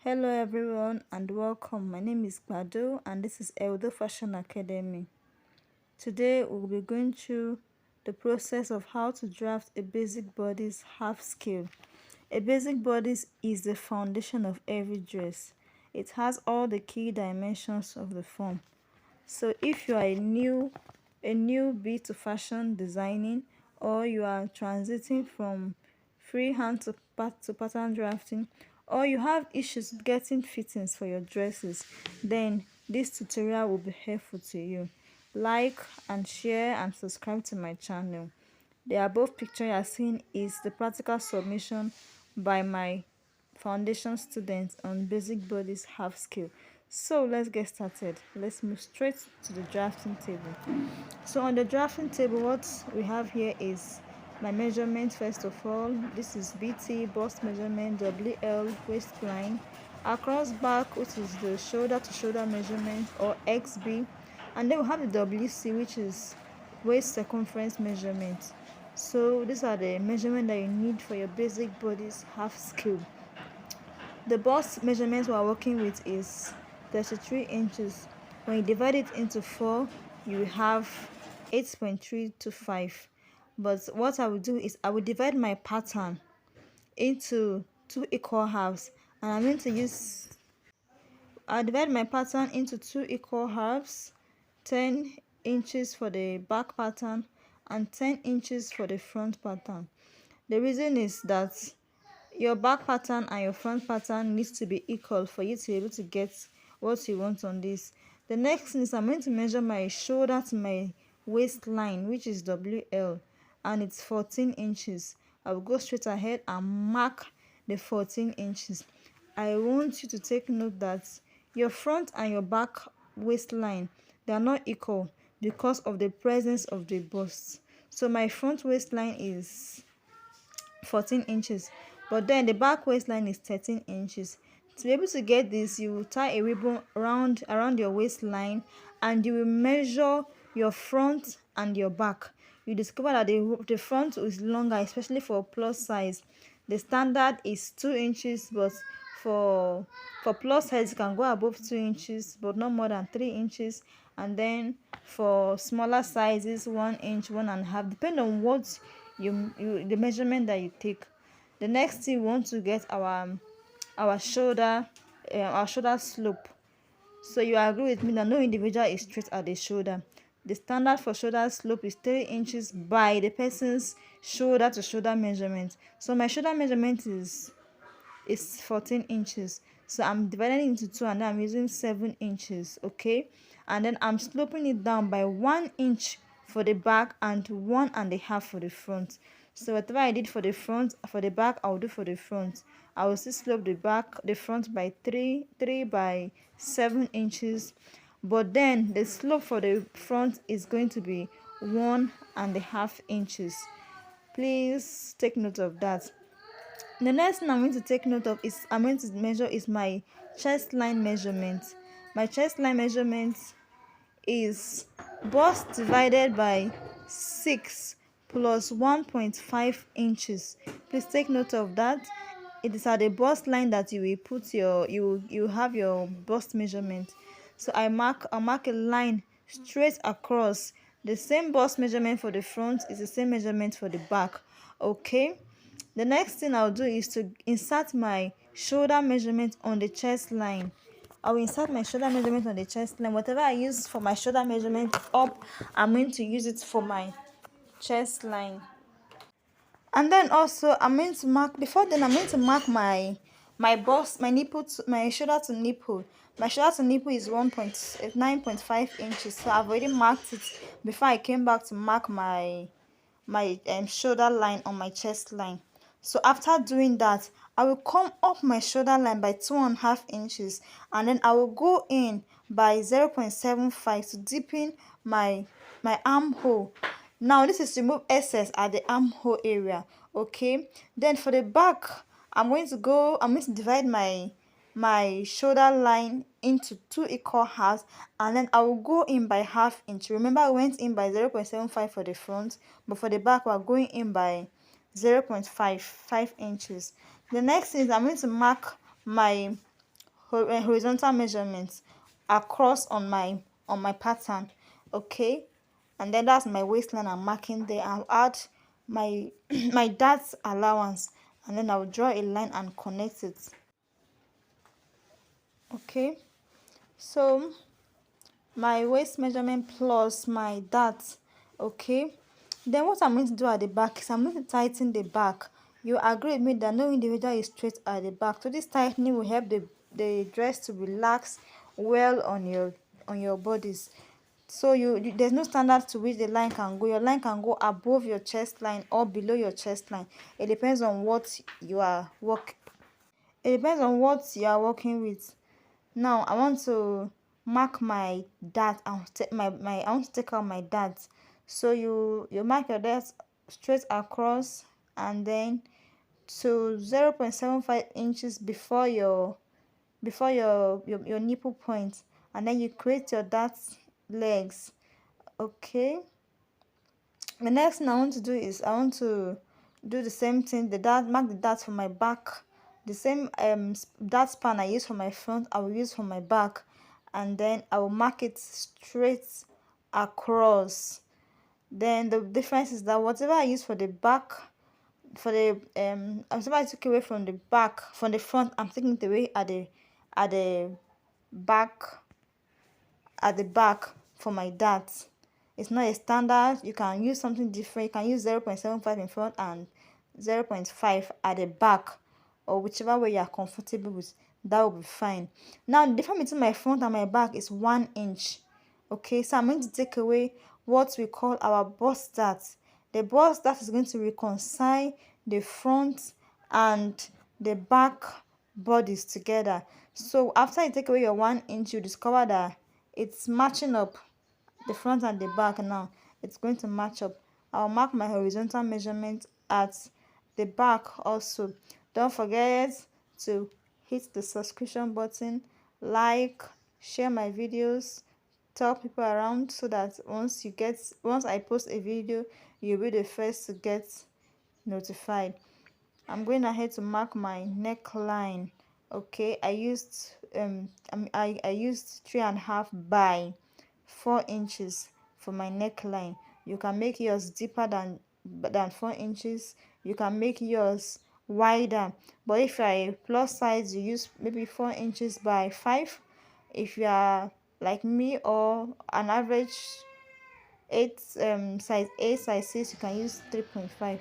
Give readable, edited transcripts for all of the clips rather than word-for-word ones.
Hello everyone and welcome. My name is Bado and this is Eldo Fashion Academy. Today we'll be going through the process of how to draft a basic bodice half scale. A basic bodice is the foundation of every dress. It has all the key dimensions of the form. So if you are a newbie to fashion designing, or you are transiting from freehand to pattern drafting, or you have issues getting fittings for your dresses, then this tutorial will be helpful to you. Like and share and subscribe to my channel. The above picture you are seeing is the practical submission by my foundation students on basic bodies half scale. So let's get started. Let's move straight to the drafting table. So on the drafting table, what we have here is my measurement. First of all, this is BT, bust measurement, WL, waistline, across back, which is the shoulder to shoulder measurement, or XB, and then we have the WC, which is waist circumference measurement. So these are the measurements that you need for your basic bodies half scale. The bust measurement we are working with is 33 inches. When you divide it into 4, you have 8.325. But what I will do is I will divide my pattern into 2 equal halves, and I'm going to use I'll divide my pattern into 2 equal halves, 10 inches for the back pattern and 10 inches for the front pattern. The reason is that your back pattern and your front pattern needs to be equal for you to be able to get what you want on this. The next thing is I'm going to measure my shoulder to my waistline, which is WL, and it's 14 inches. I will go straight ahead and mark the 14 inches. I want you to take note that your front and your back waistline, they are not equal because of the presence of the bust. So my front waistline is 14 inches, but then the back waistline is 13 inches. To be able to get this, you will tie a ribbon around your waistline, and you will measure your front and your back. You discover that the front is longer, especially for plus size. The standard is 2 inches, but for plus size you can go above 2 inches, but not more than 3 inches. And then for smaller sizes, 1 inch, 1.5, depending on what the measurement that you take. The next thing, we want to get our shoulder slope. So you agree with me that no individual is straight at the shoulder. The standard for shoulder slope is 3 inches by the person's shoulder to shoulder measurement. So my shoulder measurement is 14 inches. So I'm dividing it into 2, and then I'm using 7 inches. Okay, and then I'm sloping it down by 1 inch for the back and 1.5 for the front. So whatever I did for the front, for the back, I'll do for the front. I will still slope the front by 3 by 7 inches, but then the slope for the front is going to be 1.5 inches. Please take note of that. The next thing I'm going to take note of is I'm going to measure is my chest line measurement. My chest line measurement is bust divided by 6 plus 1.5 inches. Please take note of that. It is at the bust line that you will put you have your bust measurement. So I'll mark a line straight across. The same bust measurement for the front is the same measurement for the back. Okay, the next thing I'll do is to insert my shoulder measurement on the chest line. I will insert my shoulder measurement on the chest line. Whatever I use for my shoulder measurement up, I'm going to use it for my chest line. And then also I'm going to mark, before then I'm going to mark my bust, my nipple to, my shoulder to nipple. My shoulder to nipple is 9.5 inches. So I've already marked it before I came back to mark my shoulder line on my chest line. So after doing that, I will come up my shoulder line by 2.5 inches, and then I will go in by 0.75 to deepen my armhole. Now this is to remove excess at the armhole area. Okay, then for the back, I'm going to divide my shoulder line into 2 equal halves, and then I will go in by 1/2 inch. Remember, I went in by 0.75 for the front, but for the back we are going in by 0.5 inches. The next is I'm going to mark my horizontal measurements across on my pattern. Okay, and then that's my waistline I'm marking there. I'll add my my dart allowance, and then I'll draw a line and connect it. Okay, so my waist measurement plus my dart. Okay, then what I'm going to do at the back is I'm going to tighten the back. You agree with me that no individual is straight at the back, so this tightening will help the dress to relax well on your bodies. So there's no standard to which the line can go. Your line can go above your chest line or below your chest line. It depends on what you are work it depends on what you are working with. Now I want to mark my dart. I want to take out my dart. So you mark your dart straight across, and then to 0.75 inches before your nipple point, and then you create your dart legs. Okay, the next thing I want to do is I want to do the same thing. Mark the dart for my back. The same dart span I use for my front, I will use for my back, and then I will mark it straight across. Then the difference is that whatever I use for the back, whatever I took away from the back, from the front, I'm taking it away at the back for my dart. It's not a standard. You can use something different. You can use 0.75 in front and 0.5 at the back, or whichever way you are comfortable with. That will be fine. Now the difference between my front and my back is 1 inch. Okay, so I'm going to take away what we call our bust dart. The bust dart is going to reconcile the front and the back bodies together. So after you take away your 1 inch, you discover that it's matching up, the front and the back. Now it's going to match up. I'll mark my horizontal measurement at the back also. Don't forget to hit the subscription button, like, share my videos, tell people around, so that once I post a video, you'll be the first to get notified. I'm going ahead to mark my neckline. Okay, I used 3.5 by 4 inches for my neckline. You can make yours deeper than 4 inches. You can make yours wider, but if you are a plus size, you use maybe 4 inches by 5. If you are like me, or an average 8 size 8, size 6, you can use 3.5.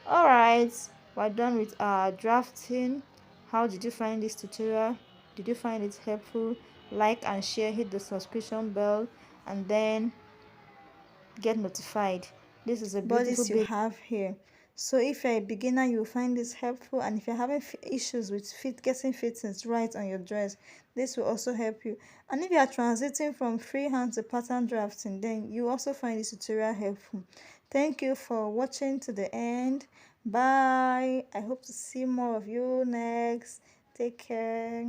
All right, we're done with our drafting. How did you find this tutorial? Did you find it helpful? Like and share, hit the subscription bell, and then get notified. This is a beautiful bodice you have here. So if you're a beginner, you'll find this helpful, and if you're having issues with getting fittings right on your dress, this will also help you. And if you are transiting from freehand to pattern drafting, then you also find this tutorial helpful. Thank you for watching to the end. Bye. I hope to see more of you next. Take care.